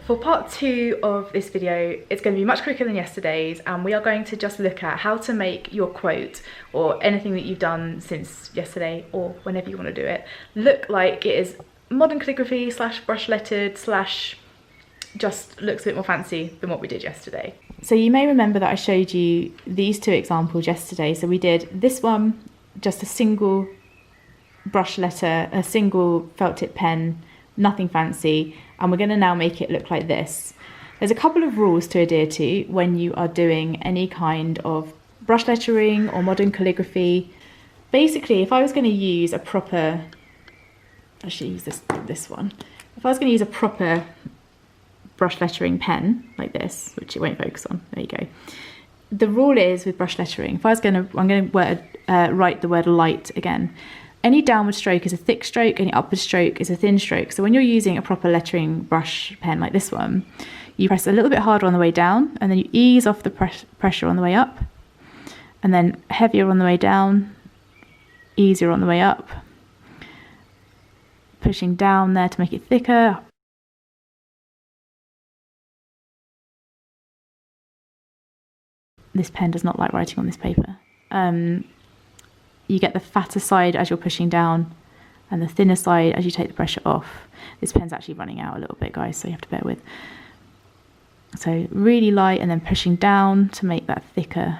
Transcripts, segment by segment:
For part 2 of this video, it's going to be much quicker than yesterday's, and we are going to just look at how to make your quote, or anything that you've done since yesterday, or whenever you want to do it, look like it is modern calligraphy / brush lettered / just looks a bit more fancy than what we did yesterday. So you may remember that I showed you these 2 examples yesterday. So we did this one, just a single brush letter, a single felt tip pen, nothing fancy, and we're going to now make it look like this. There's a couple of rules to adhere to when you are doing any kind of brush lettering or modern calligraphy. Basically, if I was going to use a proper, I should use this one. If I was going to use a proper brush lettering pen like this, which it won't focus on, there you go. The rule is with brush lettering, if I was I'm going to write the word light again. Any downward stroke is a thick stroke, any upward stroke is a thin stroke. So when you're using a proper lettering brush pen like this one, you press a little bit harder on the way down, and then you ease off the pressure on the way up, and then heavier on the way down, easier on the way up, pushing down there to make it thicker. This pen does not like writing on this paper. You get the fatter side as you're pushing down and the thinner side as you take the pressure off. This pen's actually running out a little bit, guys, so you have to bear with. So really light and then pushing down to make that thicker.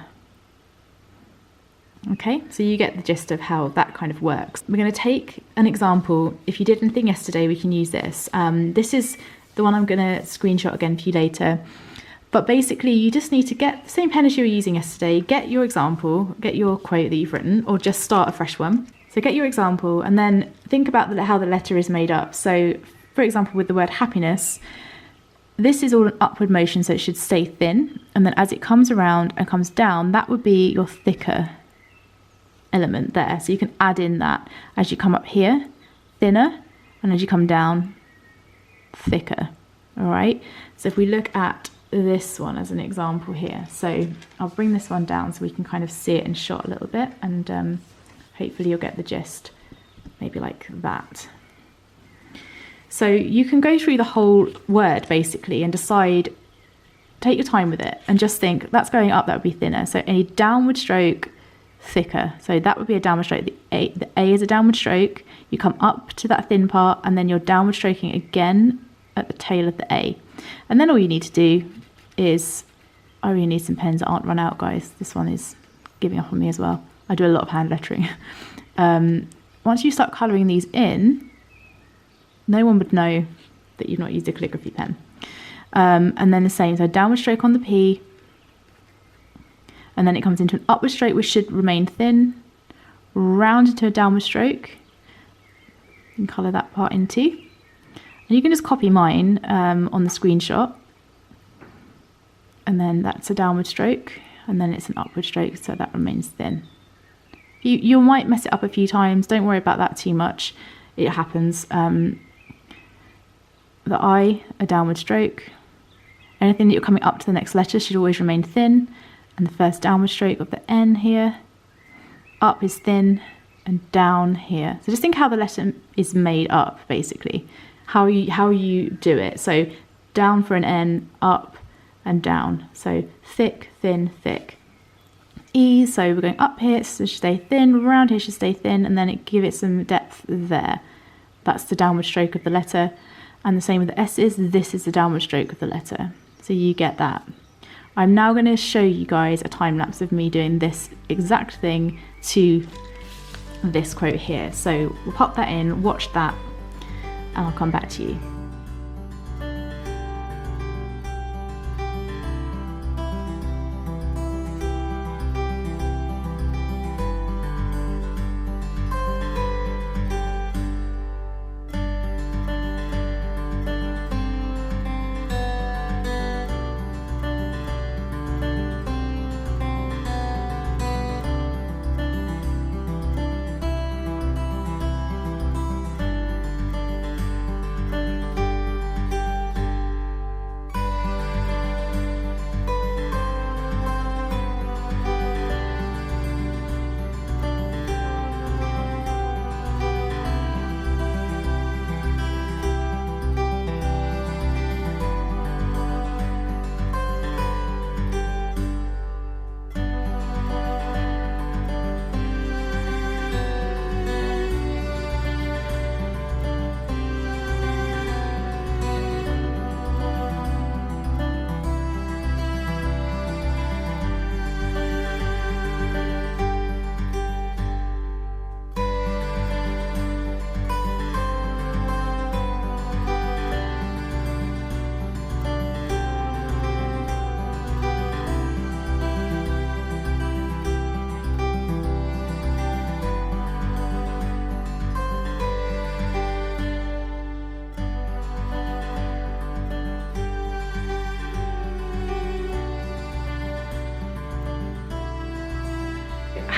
Okay, so you get the gist of how that kind of works. We're going to take an example. If you did anything yesterday, we can use this. This is the one I'm going to screenshot again for you later. But basically, you just need to get the same pen as you were using yesterday, get your example, get your quote that you've written, or just start a fresh one. So get your example and then think about how the letter is made up. So for example, with the word happiness, this is all an upward motion, so it should stay thin. And then as it comes around and comes down, that would be your thicker element there. So you can add in that as you come up here, thinner, and as you come down, thicker. All right. So if we look at this one as an example here, so I'll bring this one down so we can kind of see it in shot a little bit, and hopefully you'll get the gist, maybe like that. So you can go through the whole word basically and decide, take your time with it and just think that's going up, that would be thinner. So any downward stroke, thicker. So that would be a downward stroke. The A is a downward stroke. You come up to that thin part and then you're downward stroking again at the tail of the A. And then all you need to do is, I really need some pens that aren't run out, guys. This one is giving up on me as well. I do a lot of hand lettering. Once you start colouring these in, no one would know that you've not used a calligraphy pen. And then the same, so downward stroke on the P, and then it comes into an upward stroke which should remain thin, round into a downward stroke, and colour that part in too. And you can just copy mine on the screenshot, and then that's a downward stroke, and then it's an upward stroke, so that remains thin. You might mess it up a few times, don't worry about that too much, it happens. The I, a downward stroke. Anything that you're coming up to the next letter should always remain thin, and the first downward stroke of the N here, up is thin, and down here. So just think how the letter is made up, basically. How you do it. So down for an N, up and down. So thick, thin, thick. E, so we're going up here, so it should stay thin, around here should stay thin, and then give it some depth there. That's the downward stroke of the letter. And the same with the S's, this is the downward stroke of the letter. So you get that. I'm now going to show you guys a time lapse of me doing this exact thing to this quote here. So we'll pop that in, watch that, and I'll come back to you.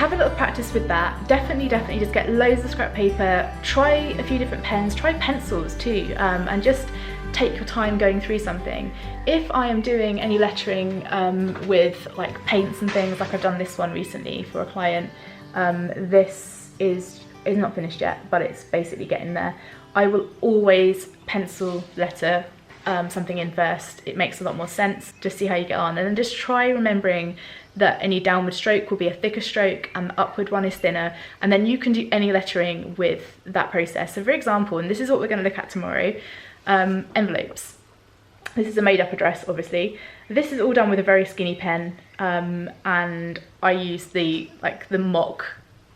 have a little practice with that. Definitely just get loads of scrap paper, try a few different pens, try pencils too, and just take your time going through something. If I am doing any lettering with like paints and things, like I've done this one recently for a client, this is not finished yet, but it's basically getting there. I will always pencil letter something in first. It makes a lot more sense. Just see how you get on, and then just try remembering that any downward stroke will be a thicker stroke and the upward one is thinner, and then you can do any lettering with that process. So for example, and this is what we're going to look at tomorrow, envelopes. This is a made-up address, obviously. This is all done with a very skinny pen, and I use the mock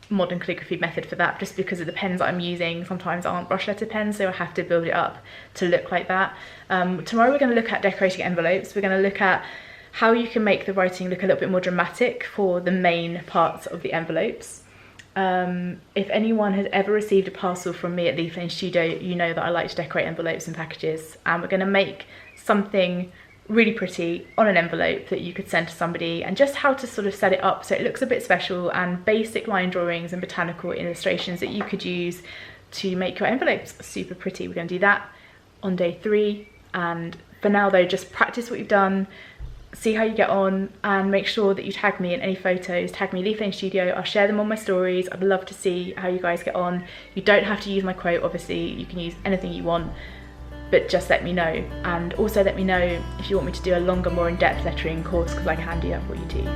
modern calligraphy method for that, just because of the pens that I'm using sometimes aren't brush letter pens, so I have to build it up to look like that. Tomorrow we're going to look at decorating envelopes. We're going to look at how you can make the writing look a little bit more dramatic for the main parts of the envelopes. If anyone has ever received a parcel from me at Leaf Lane Studio, you know that I like to decorate envelopes and packages, and we're going to make something really pretty on an envelope that you could send to somebody, and just how to sort of set it up so it looks a bit special, and basic line drawings and botanical illustrations that you could use to make your envelopes super pretty. We're going to do that on day 3, and for now though, just practice what you've done, see how you get on, and make sure that you tag me in any photos. Tag me Leaf Lane Studio, I'll share them on my stories. I'd love to see how you guys get on. You don't have to use my quote, obviously, you can use anything you want, but just let me know. And also let me know if you want me to do a longer, more in-depth lettering course, because I can do that for you too.